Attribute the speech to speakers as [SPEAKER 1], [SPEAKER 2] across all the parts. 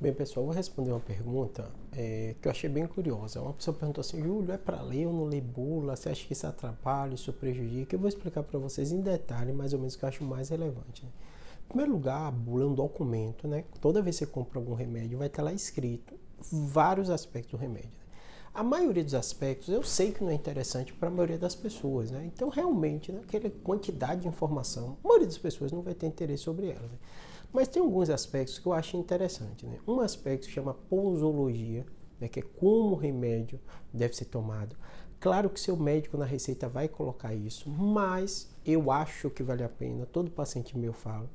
[SPEAKER 1] Bem, pessoal, vou responder uma pergunta que eu achei bem curiosa. Uma pessoa perguntou assim: Júlio, é para ler ou não ler bula? Você acha que isso atrapalha, isso prejudica? Eu vou explicar para vocês em detalhe, mais ou menos, o que eu acho mais relevante. Né? Em primeiro lugar, a bula é um documento, né? Toda vez que você compra algum remédio, vai estar lá escrito vários aspectos do remédio. Né? A maioria dos aspectos eu sei que não é interessante para a maioria das pessoas, né? Então, realmente, né, aquela quantidade de informação, a maioria das pessoas não vai ter interesse sobre ela. Né? Mas tem alguns aspectos que eu acho interessante. Né? Um aspecto se chama posologia, né, que é como o remédio deve ser tomado. Claro que seu médico na receita vai colocar isso, mas eu acho que vale a pena, todo paciente meu fala,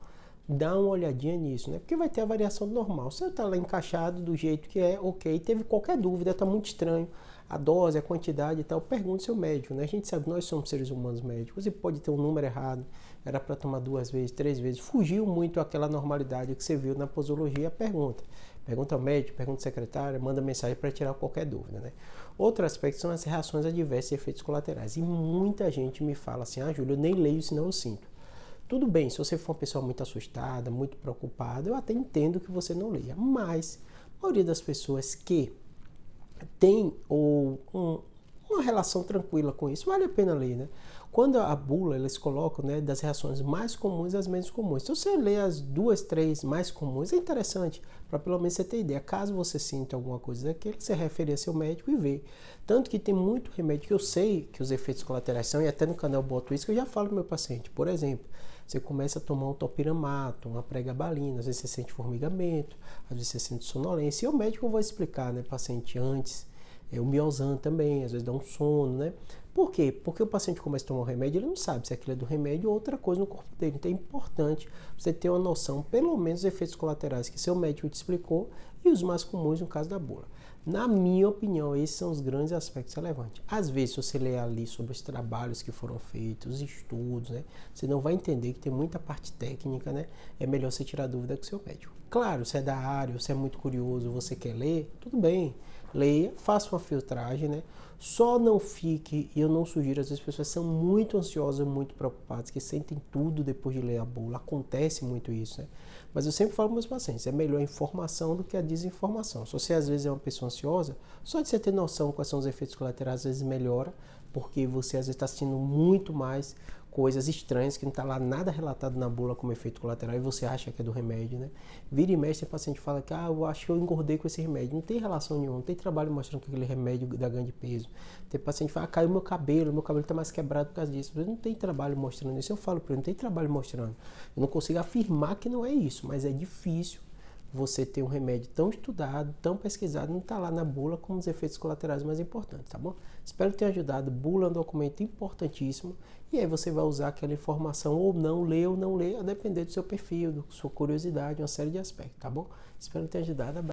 [SPEAKER 1] dá uma olhadinha nisso, né? Porque vai ter a variação normal. Se você está lá encaixado do jeito que é, ok. Teve qualquer dúvida, está muito estranho, a dose, a quantidade e tal, pergunte ao seu médico, né? A gente sabe que nós somos seres humanos médicos e pode ter um número errado, era para tomar 2 vezes, 3 vezes, fugiu muito aquela normalidade que você viu na posologia, pergunta. Pergunta ao médico, pergunta ao secretário, manda mensagem para tirar qualquer dúvida, né? Outro aspecto são as reações adversas e efeitos colaterais. E muita gente me fala assim: ah, Júlio, eu nem leio, senão eu sinto. Tudo bem, se você for uma pessoa muito assustada, muito preocupada, eu até entendo que você não leia. Mas a maioria das pessoas que tem uma relação tranquila com isso, vale a pena ler, né? Quando a bula, eles colocam, né, das reações mais comuns às menos comuns. Se você ler as 2, 3 mais comuns, é interessante, para pelo menos você ter ideia. Caso você sinta alguma coisa daquele, você refere a seu médico e vê. Tanto que tem muito remédio que eu sei que os efeitos colaterais são, e até no canal eu boto isso, que eu já falo pro meu paciente. Por exemplo, você começa a tomar um topiramato, uma pregabalina, às vezes você sente formigamento, às vezes você sente sonolência. E o médico vai explicar, né, paciente, antes. O Miozan também, às vezes dá um sono, né? Por quê? Porque o paciente começa a tomar o remédio, ele não sabe se aquilo é do remédio ou outra coisa no corpo dele. Então é importante você ter uma noção, pelo menos, dos efeitos colaterais que seu médico te explicou e os mais comuns no caso da bula. Na minha opinião, esses são os grandes aspectos relevantes. Às vezes, se você ler ali sobre os trabalhos que foram feitos, os estudos, né, você não vai entender que tem muita parte técnica, né? É melhor você tirar dúvida com o seu médico. Claro, se é da área, você é muito curioso, você quer ler, tudo bem. Leia, faça uma filtragem, né? Só não fique, e eu não sugiro, às vezes as pessoas são muito ansiosas, muito preocupadas, que sentem tudo depois de ler a bula. Acontece muito isso, né? Mas eu sempre falo para meus pacientes, é melhor a informação do que a desinformação. Se você às vezes é uma pessoa ansiosa, só de você ter noção quais são os efeitos colaterais, às vezes melhora, porque você às vezes está sentindo muito mais coisas estranhas que não está lá nada relatado na bula como efeito colateral e você acha que é do remédio, né? Vira e mexe, tem paciente que fala que eu acho que eu engordei com esse remédio. Não tem relação nenhuma, não tem trabalho mostrando que aquele remédio dá ganho de peso. Tem paciente que fala, caiu meu cabelo está mais quebrado por causa disso. Não tem trabalho mostrando isso. Eu falo para ele, não tem trabalho mostrando. Eu não consigo afirmar que não é isso, mas é difícil você ter um remédio tão estudado, tão pesquisado, não está lá na bula como os efeitos colaterais mais importantes, tá bom? Espero ter ajudado. Bula é um documento importantíssimo e aí você vai usar aquela informação ou não ler, a depender do seu perfil, da sua curiosidade, uma série de aspectos, tá bom? Espero ter ajudado.